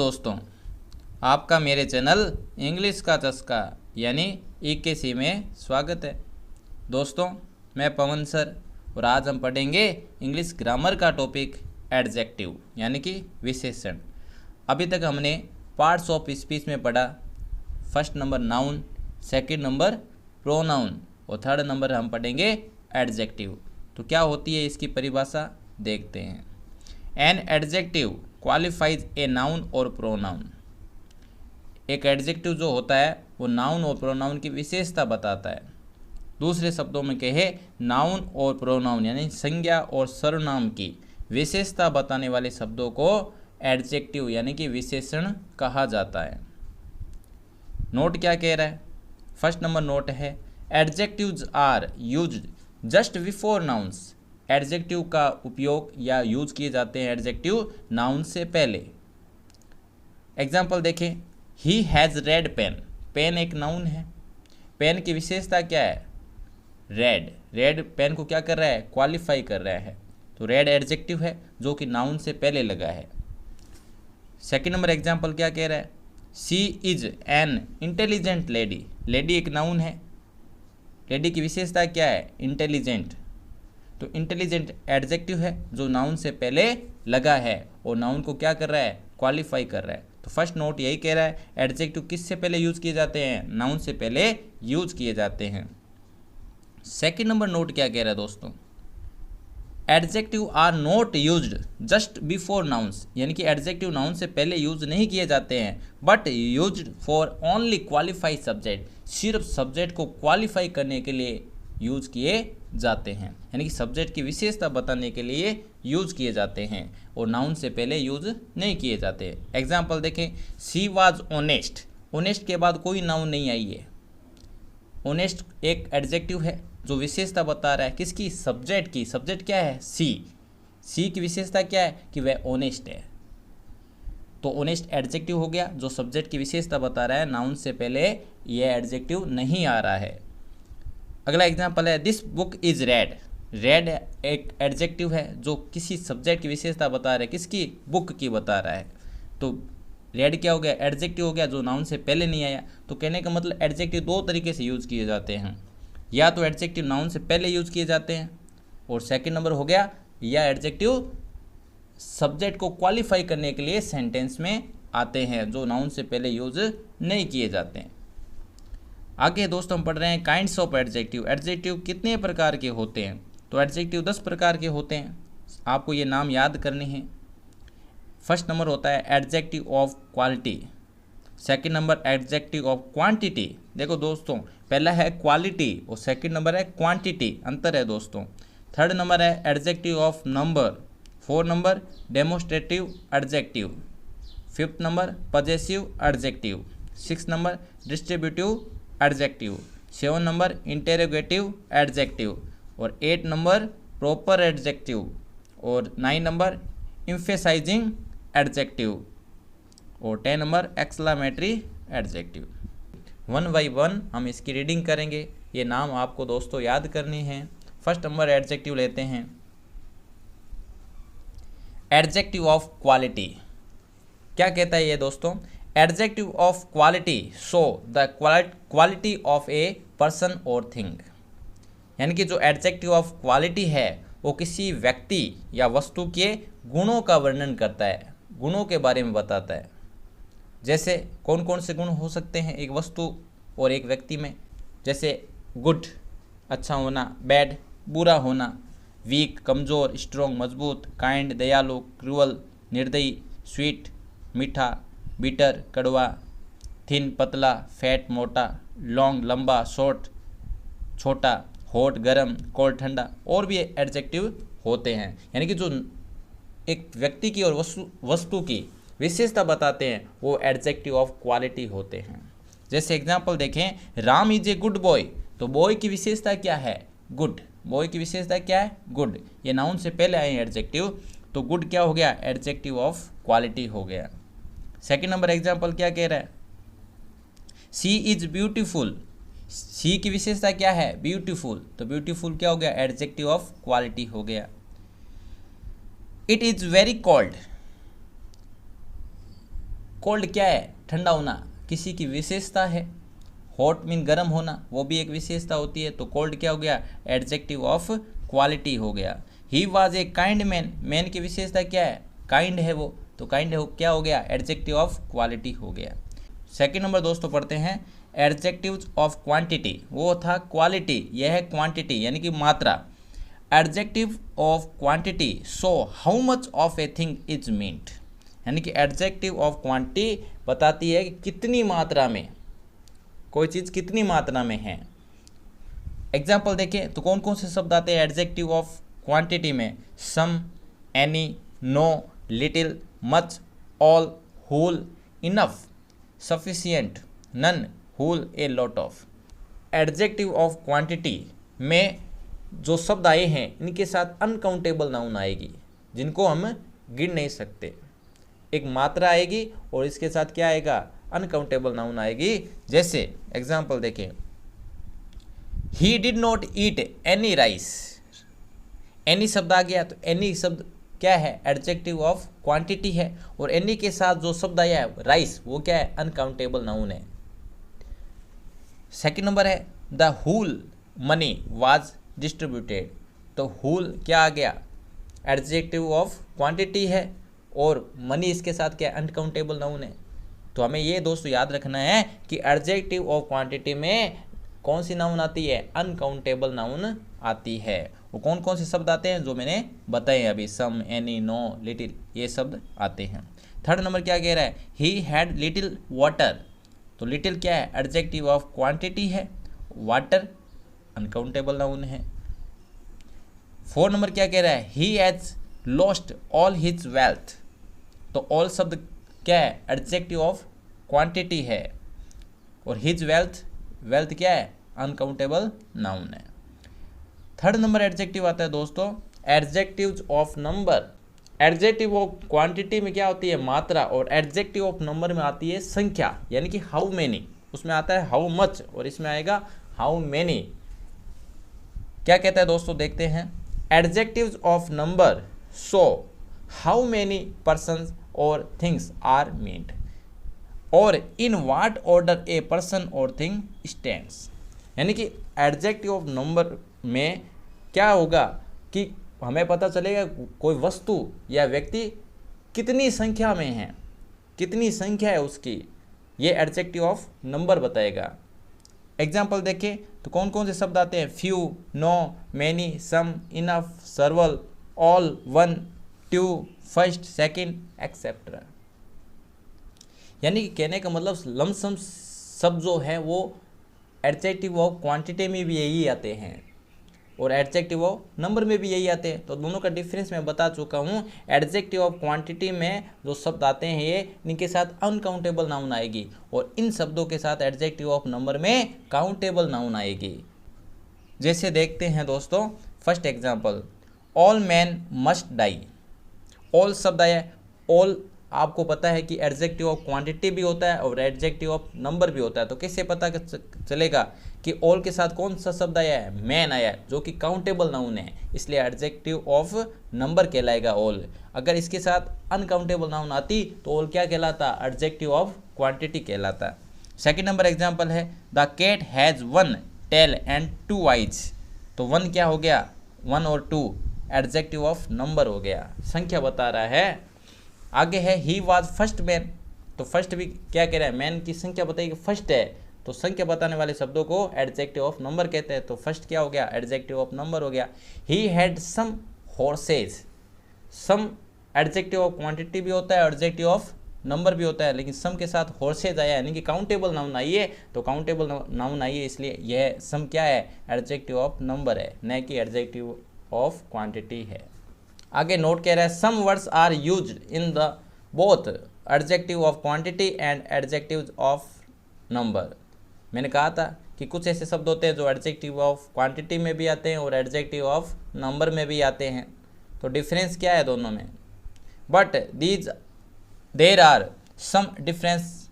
दोस्तों, आपका मेरे चैनल इंग्लिश का चस्का यानी EKC में स्वागत है। दोस्तों, मैं पवन सर और आज हम पढ़ेंगे इंग्लिश ग्रामर का टॉपिक एडजेक्टिव यानी कि विशेषण। अभी तक हमने पार्ट्स ऑफ स्पीच में पढ़ा। First number noun, second number pronoun और थर्ड नंबर हम पढ़ेंगे एडजेक्टिव। तो क्या होती है इसकी परिभाषा देखते हैं। An adjective qualifies a noun और प्रोनाउन। एक एडजेक्टिव जो होता है वो नाउन और प्रोनाउन की विशेषता बताता है। दूसरे शब्दों में कहे, नाउन और प्रोनाउन यानी संज्ञा और सर्वनाम की विशेषता बताने वाले शब्दों को एडजेक्टिव यानी कि विशेषण कहा जाता है। नोट क्या कह रहा है? फर्स्ट नंबर नोट है, adjectives are used just before nouns. Adjective का उपयोग या यूज किए जाते हैं एडजेक्टिव नाउन से पहले। एग्जाम्पल देखें, he has red pen. Pen एक नाउन है। पेन की विशेषता क्या है? रेड। रेड पेन को क्या कर रहा है? क्वालिफाई कर रहा है। तो रेड एडजेक्टिव है जो कि नाउन से पहले लगा है। सेकंड नंबर एग्जाम्पल क्या कह रहा है? She is an intelligent lady. Lady एक नाउन है। लेडी की विशेषता क्या है? इंटेलिजेंट। तो इंटेलिजेंट एडजेक्टिव है जो नाउन से पहले लगा है और नाउन को क्या कर रहा है? क्वालिफाई कर रहा है। तो फर्स्ट नोट यही कह रहा है, एडजेक्टिव किस से पहले यूज किए जाते हैं? नाउन से पहले यूज किए जाते हैं। सेकंड नंबर नोट क्या कह रहा है दोस्तों? Adjective are not used just before nouns. यानी कि एडजेक्टिव नाउन से पहले यूज नहीं किए जाते हैं, but used for only qualified subject. सिर्फ सब्जेक्ट को क्वालिफाई करने के लिए यूज किए जाते हैं, यानी कि सब्जेक्ट की विशेषता बताने के लिए यूज किए जाते हैं और नाउन से पहले यूज नहीं किए जाते। एग्जाम्पल देखें, शी वाज ऑनेस्ट। ऑनेस्ट के बाद कोई नाउन नहीं आई है। ऑनेस्ट एक एडजेक्टिव है जो विशेषता बता रहा है किसकी? सब्जेक्ट की। सब्जेक्ट क्या है? सी। सी की विशेषता क्या है? कि वह ऑनेस्ट है। तो ऑनेस्ट एडजेक्टिव हो गया जो सब्जेक्ट की विशेषता बता रहा है, नाउन से पहले यह एडजेक्टिव नहीं आ रहा है। अगला एग्जाम्पल है, this book is red. Red एक एडजेक्टिव है जो किसी सब्जेक्ट की विशेषता बता रहा है, किसकी? बुक की बता रहा है। तो रेड क्या हो गया? एडजेक्टिव हो गया जो नाउन से पहले नहीं आया। तो कहने का मतलब एडजेक्टिव दो तरीके से यूज किए जाते हैं, या तो एडजेक्टिव नाउन से पहले यूज किए जाते हैं, और सेकंड नंबर हो गया, या एडजेक्टिव सब्जेक्ट को क्वालिफाई करने के लिए सेंटेंस में आते हैं जो नाउन से पहले यूज नहीं किए जाते हैं। आगे दोस्तों हम पढ़ रहे हैं काइंड्स ऑफ एडजेक्टिव। एडजेक्टिव कितने प्रकार के होते हैं? तो एडजेक्टिव 10 प्रकार के होते हैं। आपको ये नाम याद करने हैं। फर्स्ट नंबर होता है adjective of quality. Second number adjective of quantity. देखो दोस्तों, पहला है क्वालिटी और सेकंड नंबर है क्वांटिटी, अंतर है दोस्तों। थर्ड नंबर है adjective of number. Fourth number demonstrative adjective. Fifth number possessive adjective. Six number distributive adjective. 7 number interrogative adjective और 8 नंबर प्रॉपर एडजेक्टिव और 9 नंबर एम्फेसाइजिंग एडजेक्टिव और 10 नंबर एक्सक्लेमेटरी एडजेक्टिव। 1 बाय 1 हम इसकी reading करेंगे। ये नाम आपको दोस्तों याद करने हैं। फर्स्ट नंबर एडजेक्टिव लेते हैं, एडजेक्टिव ऑफ क्वालिटी। क्या कहता है ये दोस्तों? Adjective of quality show the quality of a person और थिंग। यानी कि जो एडजेक्टिव ऑफ क्वालिटी है वो किसी व्यक्ति या वस्तु के गुणों का वर्णन करता है, गुणों के बारे में बताता है। जैसे कौन कौन से गुण हो सकते हैं एक वस्तु और एक व्यक्ति में? जैसे गुड अच्छा होना, बैड बुरा होना, वीक कमज़ोर, स्ट्रॉन्ग मजबूत, काइंड दयालु, क्रूअल निर्दयी, स्वीट मीठा, बिटर कड़वा, थिन पतला, फैट मोटा, लॉन्ग लंबा, शॉर्ट छोटा, हॉट गर्म, कोल्ड ठंडा, और भी एडजेक्टिव होते हैं। यानी कि जो एक व्यक्ति की और वस्तु की विशेषता बताते हैं वो एडजेक्टिव ऑफ क्वालिटी होते हैं। जैसे एग्जांपल देखें, Ram is a good boy. तो बॉय की विशेषता क्या है? गुड। बॉय की विशेषता क्या है? गुड। ये नाउन से पहले आए एडजेक्टिव, तो गुड क्या हो गया? एडजेक्टिव ऑफ क्वालिटी हो गया। सेकंड नंबर एग्जांपल क्या कह रहा है? She is beautiful. शी की विशेषता क्या है? ब्यूटीफुल। तो ब्यूटीफुल क्या हो गया? एडजेक्टिव ऑफ क्वालिटी हो गया। It is very cold. Cold क्या है? ठंडा होना, किसी की विशेषता है। हॉट मीन गर्म होना, वो भी एक विशेषता होती है। तो कोल्ड क्या हो गया? एडजेक्टिव ऑफ क्वालिटी हो गया। He was a kind man, man की विशेषता क्या है? काइंड है वो, तो काइंड क्या हो गया? एडजेक्टिव ऑफ क्वालिटी हो गया। सेकंड नंबर दोस्तों पढ़ते हैं एडजेक्टिव्स ऑफ क्वांटिटी, वो था क्वालिटी, यह है क्वांटिटी यानी कि मात्रा। Adjective of quantity show how much of a thing is meant, यानी कि एडजेक्टिव ऑफ क्वांटिटी बताती है कि कितनी मात्रा में कोई चीज़ कितनी मात्रा में है। एग्जाम्पल देखें तो कौन कौन से शब्द आते हैं एडजेक्टिव ऑफ क्वांटिटी में? Some, any, no, little, much, all, whole, enough, sufficient, none, whole, a lot of. Adjective of quantity में जो शब्द आए हैं इनके साथ अनकाउंटेबल नाउन आएगी जिनको हम गिन नहीं सकते। एक मात्रा आएगी और इसके साथ क्या आएगा? अनकाउंटेबल नाउन आएगी। जैसे एग्जाम्पल देखें, he did not eat any rice. Any शब्द आ गया तो एनी शब्द क्या है? एडजेक्टिव ऑफ क्वांटिटी है। और एनी के साथ जो शब्द आया है राइस, वो क्या है? अनकाउंटेबल नाउन है। सेकंड नंबर है the whole money was distributed. तो होल क्या आ गया? एडजेक्टिव ऑफ क्वांटिटी है और मनी इसके साथ क्या? अनकाउंटेबल नाउन है। तो हमें ये दोस्तों याद रखना है कि एडजेक्टिव ऑफ क्वांटिटी में कौन सी नाउन आती है? अनकाउंटेबल नाउन आती है। वो कौन कौन से शब्द आते हैं जो मैंने बताए अभी? सम, एनी, नो, लिटिल, ये शब्द आते हैं। थर्ड नंबर क्या कह रहा है? He had little water. तो लिटिल क्या है? एडजेक्टिव ऑफ क्वांटिटी है। वाटर अनकाउंटेबल नाउन है। फोर्थ नंबर क्या कह रहा है? He has lost all his wealth. तो ऑल शब्द क्या है? एडजेक्टिव ऑफ क्वांटिटी है। और हिज वेल्थ, वेल्थ क्या है? अनकाउंटेबल नाउन है। थर्ड नंबर एडजेक्टिव आता है दोस्तों adjectives of number. Adjective of quantity में क्या होती है? मात्रा। और एडजेक्टिव ऑफ नंबर में आती है संख्या, यानी कि हाउ मेनी। उसमें आता है हाउ मच और इसमें आएगा हाउ मेनी। क्या कहता है दोस्तों? देखते हैं। Adjectives of number show how many persons और थिंग्स आर मीन्ड और in what order a person और थिंग स्टैंड्स। यानी कि एडजेक्टिव ऑफ नंबर में क्या होगा कि हमें पता चलेगा कोई वस्तु या व्यक्ति कितनी संख्या में है, कितनी संख्या है उसकी, ये एडजेक्टिव ऑफ नंबर बताएगा। एग्जाम्पल देखें तो कौन कौन से शब्द आते हैं? Few, no, many, some, enough, several, all, one, two, first, second, etcetera. यानी कि कहने का मतलब लमसम शब्द जो है वो एडजेक्टिव ऑफ क्वांटिटी में भी यही आते हैं और एडजेक्टिव ऑफ नंबर में भी यही आते हैं। तो दोनों का डिफरेंस मैं बता चुका हूँ। एडजेक्टिव ऑफ क्वांटिटी में जो शब्द आते हैं ये इनके साथ अनकाउंटेबल नाउन आएगी और इन शब्दों के साथ एडजेक्टिव ऑफ नंबर में काउंटेबल नाउन आएगी। जैसे देखते हैं दोस्तों first example, all man must die. All शब्द आया, ऑल आपको पता है कि एडजेक्टिव ऑफ क्वांटिटी भी होता है और एडजेक्टिव ऑफ नंबर भी होता है। तो कैसे पता चलेगा कि ऑल के साथ कौन सा शब्द आया है? मैन आया है, जो कि काउंटेबल नाउन है, इसलिए एडजेक्टिव ऑफ नंबर कहलाएगा ऑल। अगर इसके साथ अनकाउंटेबल नाउन आती तो ऑल क्या कहलाता? एडजेक्टिव ऑफ क्वांटिटी कहलाता। सेकेंड नंबर एग्जाम्पल है the cat has one tail and two eyes. तो वन क्या हो गया? वन और टू एडजेक्टिव ऑफ नंबर हो गया, संख्या बता रहा है। आगे है ही वाज फर्स्ट मैन। तो फर्स्ट भी क्या कह रहा है? मैन की संख्या बताइए, फर्स्ट है तो संख्या बताने वाले शब्दों को एडजेक्टिव ऑफ नंबर कहते हैं। तो फर्स्ट क्या हो गया? एडजेक्टिव ऑफ नंबर हो गया। He had some horses. Some adjective of quantity भी होता है, एडजेक्टिव ऑफ नंबर भी होता है, लेकिन सम के साथ हॉर्सेज आया यानी कि काउंटेबल नाउन आई है। तो काउंटेबल नाउन आई है इसलिए यह सम क्या है? एडजेक्टिव ऑफ नंबर है, न कि एडजेक्टिव ऑफ क्वांटिटी है। आगे नोट कह रहा है some words are used in the both adjective of quantity and adjective of number. मैंने कहा था कि कुछ ऐसे शब्द होते हैं जो एडजेक्टिव ऑफ क्वांटिटी में भी आते हैं और एडजेक्टिव ऑफ नंबर में भी आते हैं। तो डिफरेंस क्या है दोनों में? But there are some difference,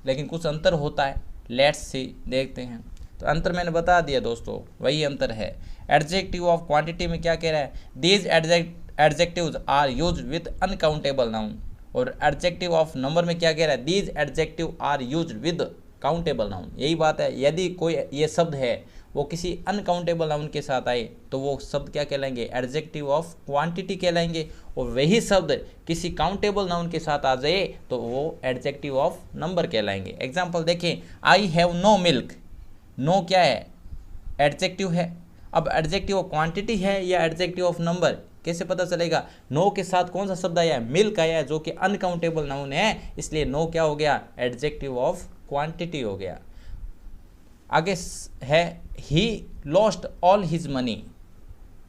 लेकिन कुछ अंतर होता है। लेट्स सी, देखते हैं। तो अंतर मैंने बता दिया दोस्तों, वही अंतर है। एडजेक्टिव ऑफ क्वांटिटी में क्या कह रहा है? These adjectives are used with uncountable noun. और एडजेक्टिव ऑफ नंबर में क्या कह रहा है, these adjective are used with countable noun. यही बात है, यदि कोई ये शब्द है वो किसी अनकाउंटेबल नाउन के साथ आए तो वो शब्द क्या कहलाएंगे, एडजेक्टिव ऑफ क्वांटिटी कहलाएंगे। और वही शब्द किसी काउंटेबल नाउन के साथ आ जाए तो वो एडजेक्टिव ऑफ नंबर कहलाएंगे। एग्जाम्पल देखें, I have no milk. No क्या है, एडजेक्टिव है। अब एडजेक्टिव ऑफ क्वांटिटी है या एडजेक्टिव ऑफ नंबर, कैसे पता चलेगा। नो के साथ कौन सा शब्द आया है, मिल्क आया है, जो कि अनकाउंटेबल नाउन है, इसलिए नो क्या हो गया, एडजेक्टिव ऑफ क्वांटिटी हो गया। आगे है he lost all his money.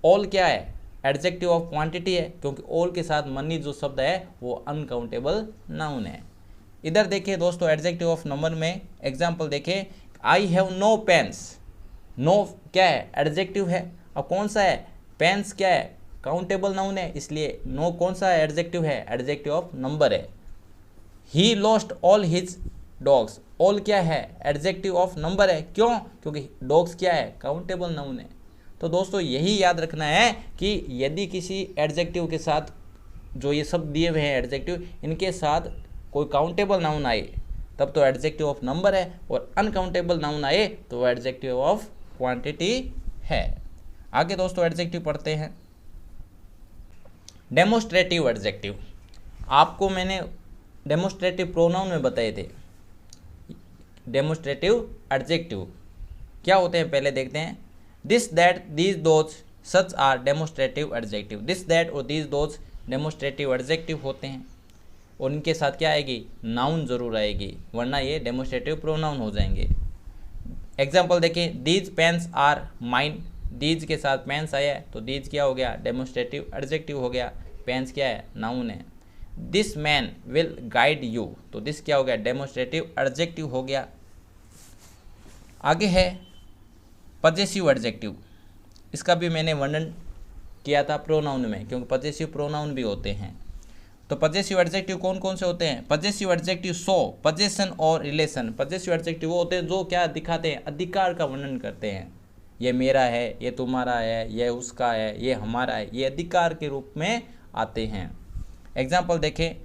All क्या है, एडजेक्टिव ऑफ क्वांटिटी है, क्योंकि ऑल के साथ मनी जो शब्द है वो अनकाउंटेबल नाउन है। इधर देखिए दोस्तों, एडजेक्टिव ऑफ नंबर में एग्जाम्पल देखें, I have no pens. No क्या है, एडजेक्टिव है। अब कौन सा है, पेन्स क्या है, काउंटेबल नाउन है, इसलिए नो कौन सा एडजेक्टिव है, एडजेक्टिव ऑफ नंबर है। He lost all his dogs. All क्या है, एडजेक्टिव ऑफ नंबर है, क्यों, क्योंकि डॉग्स क्या है, काउंटेबल नाउन है। तो दोस्तों यही याद रखना है कि यदि किसी एडजेक्टिव के साथ, जो ये सब दिए हुए हैं एडजेक्टिव, इनके साथ कोई काउंटेबल नाउन आए तब तो एडजेक्टिव ऑफ नंबर है, और अनकाउंटेबल नाउन आए तो एडजेक्टिव ऑफ क्वांटिटी है। आगे दोस्तों एडजेक्टिव पढ़ते हैं। डेमोस्ट्रेटिव एडजेक्टिव, आपको मैंने डेमोस्ट्रेटिव प्रोनाउन में बताए थे। डेमोस्ट्रेटिव एडजेक्टिव क्या होते हैं पहले देखते हैं। This that these those such are demonstrative adjective. This that और दीज दोज डेमोस्ट्रेटिव एडजेक्टिव होते हैं, और इनके साथ क्या आएगी, नाउन जरूर आएगी, वरना ये डेमोस्ट्रेटिव प्रोनाउन हो जाएंगे। एग्जाम्पल देखें, these pens are mine. These के साथ पेन्स आया है तो दीज क्या हो गया, डेमोस्ट्रेटिव एडजेक्टिव हो गया। पेन्स क्या है, नाउन है। This man will guide you, तो दिस क्या हो गया, डेमोस्ट्रेटिव एडजेक्टिव हो गया। आगे है पजेसिव एडजेक्टिव। इसका भी मैंने वर्णन किया था प्रोनाउन में, क्योंकि पजेसिव प्रोनाउन भी होते हैं। तो पजेसिव एडजेक्टिव कौन कौन से होते हैं। पजेसिव एडजेक्टिव शो पजेशन और रिलेशन। पजेसिव एडजेक्टिव वो होते हैं जो क्या दिखाते हैं, अधिकार का वर्णन करते हैं। ये मेरा है, ये तुम्हारा है, ये उसका है, ये हमारा है, ये अधिकार के रूप में आते हैं। एग्जाम्पल देखें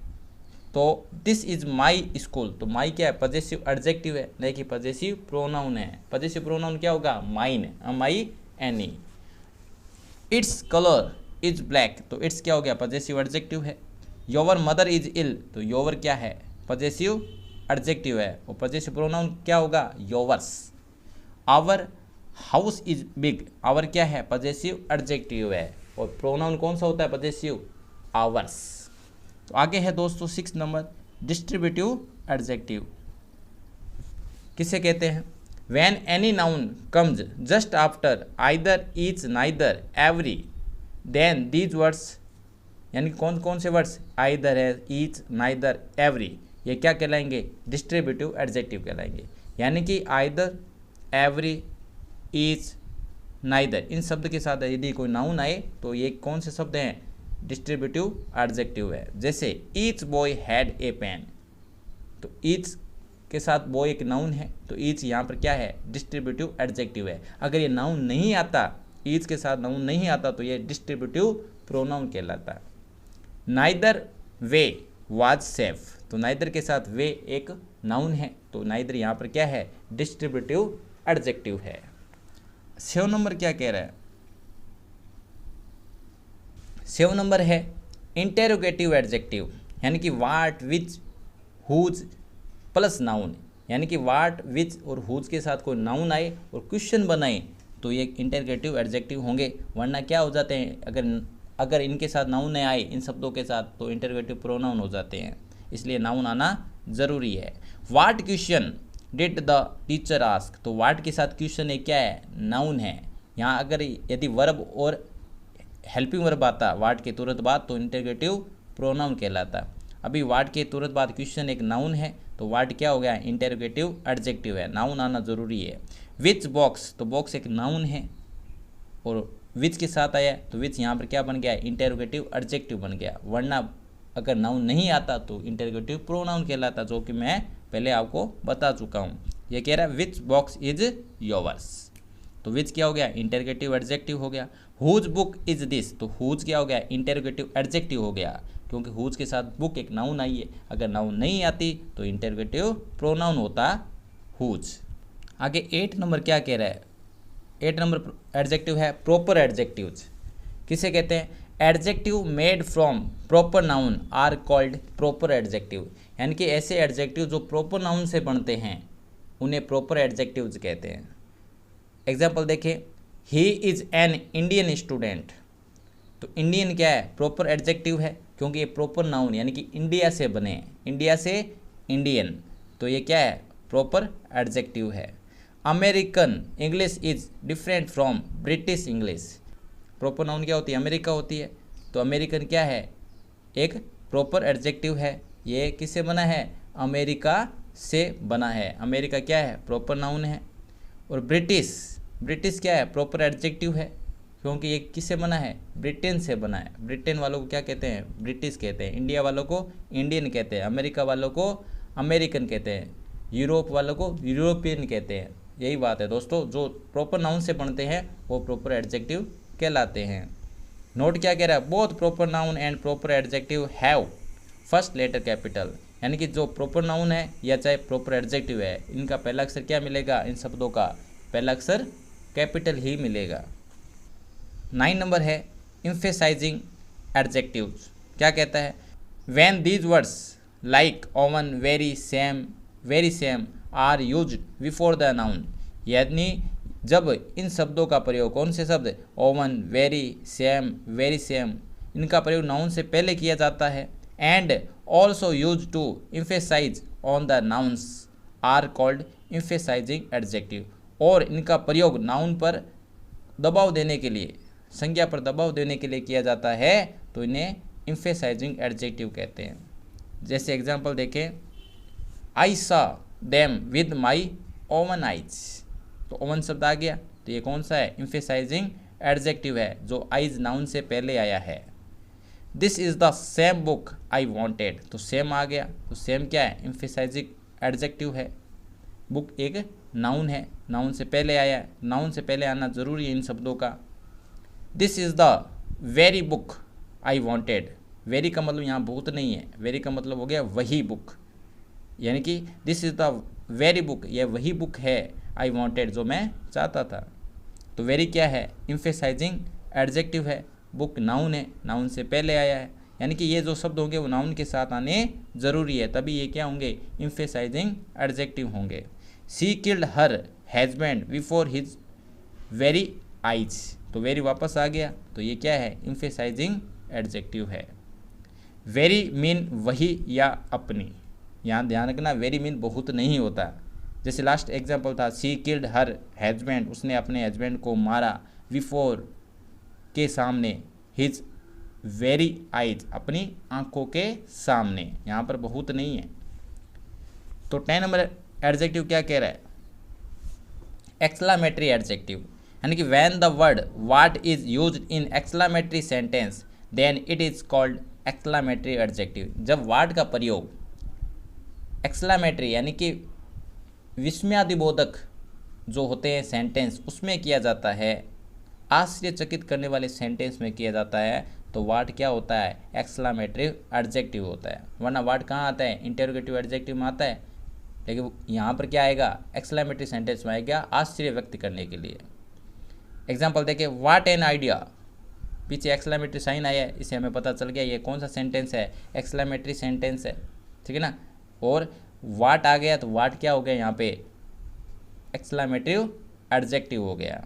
तो दिस इज माई स्कूल। तो माई क्या है, पजेसिव एडजेक्टिव है, नहीं कि पजेसिव प्रोनाउन है। पजेसिव प्रोनाउन क्या होगा, mine, my, any. Its colour is black, तो इट्स क्या हो गया, पजेसिव एडजेक्टिव है। योवर मदर इज इल, तो योवर क्या है, पजेसिव एडजेक्टिव है, और पजेसिव प्रोनाउन क्या होगा, yours. Our house is big, our क्या है, पजेसिव एडजेक्टिव है, और प्रोनाउन कौन सा होता है, पजेसिव, आवर्स। तो आगे है दोस्तों 6 नंबर, डिस्ट्रीब्यूटिव एडजेक्टिव। किसे कहते हैं, when any noun comes just after either, each, neither, every, then these words, यानी कौन कौन से वर्ड्स, आइदर है, ईच, नाइदर, एवरी, ये क्या कहलाएंगे, डिस्ट्रीब्यूटिव एडजेक्टिव कहलाएंगे। यानी कि आइदर, एवरी, ईच, नाइदर, इन शब्द के साथ यदि कोई नाउन आए तो ये कौन से शब्द हैं, डिस्ट्रीब्यूटिव एडजेक्टिव है। जैसे each boy had a pen, तो ईच के साथ बॉय एक नाउन है, तो ईच यहाँ पर क्या है, डिस्ट्रीब्यूटिव एडजेक्टिव है। अगर ये नाउन नहीं आता, ईच के साथ नाउन नहीं आता, तो ये डिस्ट्रीब्यूटिव प्रोनाउन कहलाता है। नाइदर वे वाज सेफ, तो नाइदर के साथ वे एक नाउन है, तो नाइदर यहाँ पर क्या है, डिस्ट्रीब्यूटिव एडजेक्टिव है। 7 नंबर क्या कह रहा है, 7 नंबर है इंटेरोगेटिव एडजेक्टिव, यानी कि वाट, विच, हुज प्लस नाउन, यानी कि वाट, विच और हुज के साथ कोई नाउन आए और क्वेश्चन बनाए तो ये इंटेरोगेटिव एडजेक्टिव होंगे, वरना क्या हो जाते हैं, अगर इनके साथ नाउन नहीं आए, इन शब्दों के साथ, तो इंटेरोगेटिव प्रोनाउन हो जाते हैं, इसलिए नाउन आना जरूरी है। What question did the teacher ask, तो वाट के साथ क्वेश्चन एक क्या है, नाउन है। यहाँ अगर यदि वर्ब और हेल्पिंग वर्ब आता वाट के तुरंत बाद तो इंटेरोगेटिव प्रोनाउन कहलाता। अभी वाट के तुरंत बाद क्वेश्चन एक नाउन है, तो वाट क्या हो गया, इंटेरोगेटिव एडजेक्टिव है, नाउन आना जरूरी है। विच बॉक्स, तो बॉक्स एक नाउन है, और विच के साथ आया तो विच यहाँ पर क्या बन गया, इंटेरोगेटिव एडजेक्टिव बन गया, वरना अगर नाउन नहीं आता तो इंटेरोगेटिव प्रोनाउन कहलाता, जो कि मैं पहले आपको बता चुका हूँ। ये कह रहा है विच बॉक्स इज योवर्स, तो विच क्या हो गया, इंटेरोगेटिव एडजेक्टिव हो गया। हुज बुक इज दिस, तो हुज क्या हो गया, इंटेरोगेटिव एडजेक्टिव हो गया। क्योंकि हुज के साथ बुक एक नाउन आई है। अगर नाउन नहीं आती तो इंटरोगेटिव प्रोनाउन होता हुज। आगे 8 नंबर क्या कह रहा है? 8 नंबर एडजेक्टिव है प्रॉपर एडजेक्टिव्स। किसे कहते हैं? Adjective made from proper noun are called proper adjective. यानी कि ऐसे एडजेक्टिव जो प्रॉपर नाउन से बनते हैं उन्हें प्रॉपर एडजेक्टिव्स कहते हैं। एग्जाम्पल देखें, he is an Indian student. तो इंडियन क्या है? प्रॉपर एडजेक्टिव है, क्योंकि ये प्रॉपर नाउन यानी कि इंडिया से बने हैं, इंडिया से इंडियन, तो ये क्या है? प्रॉपर एडजेक्टिव है। American English is different from British English. Proper noun क्या होती है? अमेरिका होती है। तो अमेरिकन क्या है? एक प्रॉपर एडजेक्टिव है। ये किससे बना है? अमेरिका से बना है। अमेरिका क्या है? प्रॉपर नाउन है। और ब्रिटिश, ब्रिटिश क्या है? प्रॉपर एडजेक्टिव है, क्योंकि ये किससे बना है? ब्रिटेन से बना है। ब्रिटेन वालों को क्या कहते हैं? ब्रिटिश कहते हैं। इंडिया वालों को इंडियन कहते हैं। अमेरिका वालों को अमेरिकन कहते हैं। यूरोप वालों को यूरोपियन कहते हैं। यही बात है दोस्तों, जो प्रॉपर नाउन से बनते हैं वो प्रॉपर एडजेक्टिव कहलाते हैं। नोट क्या कह रहा है? Both proper noun and proper adjective have first letter capital. यानी कि जो प्रॉपर नाउन है या चाहे प्रॉपर एडजेक्टिव है, इनका पहला अक्षर क्या मिलेगा? इन शब्दों का पहला अक्षर कैपिटल ही मिलेगा। 9 नंबर है एम्फेसाइजिंग एडजेक्टिव्स। क्या कहता है? When these words like own very same are used before the noun. यानी जब इन शब्दों का प्रयोग, कौन से शब्द? ओवन, वेरी सेम, इनका प्रयोग नाउन से पहले किया जाता है। And also use to emphasise on the nouns are called emphasising adjective. और इनका प्रयोग नाउन पर दबाव देने के लिए, संज्ञा पर दबाव देने के लिए किया जाता है, तो इन्हें एम्फेसाइजिंग एडजेक्टिव कहते हैं। जैसे एग्जांपल देखें, आई सा them with my oven eyes. तो ओवन शब्द आ गया, तो ये कौन सा है? एम्फेसाइजिंग एडजेक्टिव है, जो आइज नाउन से पहले आया है। This is the same book I wanted. तो सेम आ गया, तो सेम क्या है? एम्फेसाइजिंग एडजेक्टिव है। बुक एक नाउन है, नाउन से पहले आया है, नाउन से पहले आना जरूरी है इन शब्दों का। This is the very book I wanted. Very का मतलब यहाँ बहुत नहीं है, वेरी का मतलब हो गया वही बुक, यानी कि this is the very book, यह वही बुक है, आई वॉन्टेड, जो मैं चाहता था। तो वेरी क्या है? एम्फेसाइजिंग एडजेक्टिव है। बुक नाउन है, नाउन से पहले आया है, यानी कि ये जो शब्द होंगे वो नाउन के साथ आने जरूरी है, तभी ये क्या होंगे? एम्फेसाइजिंग एडजेक्टिव होंगे। She killed her husband before his very eyes. तो वेरी वापस आ गया, तो ये क्या है? एम्फेसाइजिंग एडजेक्टिव है। वेरी मीन वही या अपनी। यहाँ ध्यान रखना, वेरी मीन बहुत नहीं होता। जैसे लास्ट एग्जाम्पल था, शी किल्ड हर हस्बैंड, उसने अपने हस्बैंड को मारा, बिफोर के सामने, हिज वेरी आइज, अपनी आंखों के सामने, यहाँ पर बहुत नहीं है। तो 10 नंबर एडजेक्टिव क्या कह रहा है? एक्सक्लामेटरी एडजेक्टिव, यानी कि when the word what is used in exclamatory sentence then it is called exclamatory adjective. जब व्हाट का प्रयोग एक्सक्लामेटरी यानी कि विस्मयादिबोधक जो होते हैं सेंटेंस, उसमें किया जाता है, आश्चर्यचकित करने वाले सेंटेंस में किया जाता है, तो वाट क्या होता है? एक्सक्लामेटरी एडजेक्टिव होता है। वरना वाट कहाँ आता है? इंटरोगेटिव एडजेक्टिव में आता है, लेकिन यहाँ पर क्या आएगा? एक्सक्लामेटरी सेंटेंस में आएगा, आश्चर्य व्यक्त करने के लिए। एग्जाम्पल देखिए, वाट एन आइडिया, पीछे एक्सक्लामेटरी साइन आया है, इससे हमें पता चल गया ये कौन सा सेंटेंस है? एक्सक्लामेटरी सेंटेंस है, ठीक है ना। और वाट आ गया, तो वाट क्या हो गया? यहाँ पे एक्सक्लामेटिव एडजेक्टिव हो गया।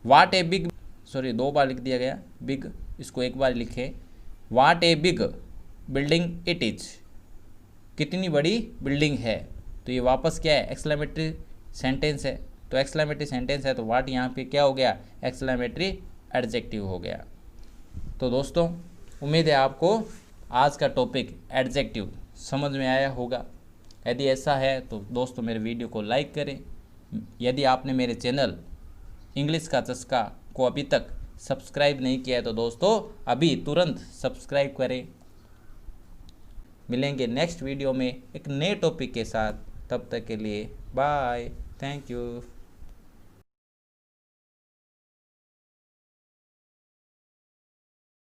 वाट ए बिग, सॉरी 2 बार लिख दिया गया बिग, इसको एक बार लिखे। What a big building it is, कितनी बड़ी बिल्डिंग है, तो ये वापस क्या है? एक्सक्लामेटरी सेंटेंस है। तो एक्सक्लामेटरी सेंटेंस है, तो वाट यहाँ पे क्या हो गया? एक्सक्लामेटरी एडजेक्टिव हो गया। तो दोस्तों, उम्मीद है आपको आज का टॉपिक एडजेक्टिव समझ में आया होगा। यदि ऐसा है तो दोस्तों मेरे वीडियो को लाइक करें। यदि आपने मेरे चैनल इंग्लिश का चस्का को अभी तक सब्सक्राइब नहीं किया है तो दोस्तों अभी तुरंत सब्सक्राइब करें। मिलेंगे नेक्स्ट वीडियो में एक नए टॉपिक के साथ, तब तक के लिए बाय, थैंक यू।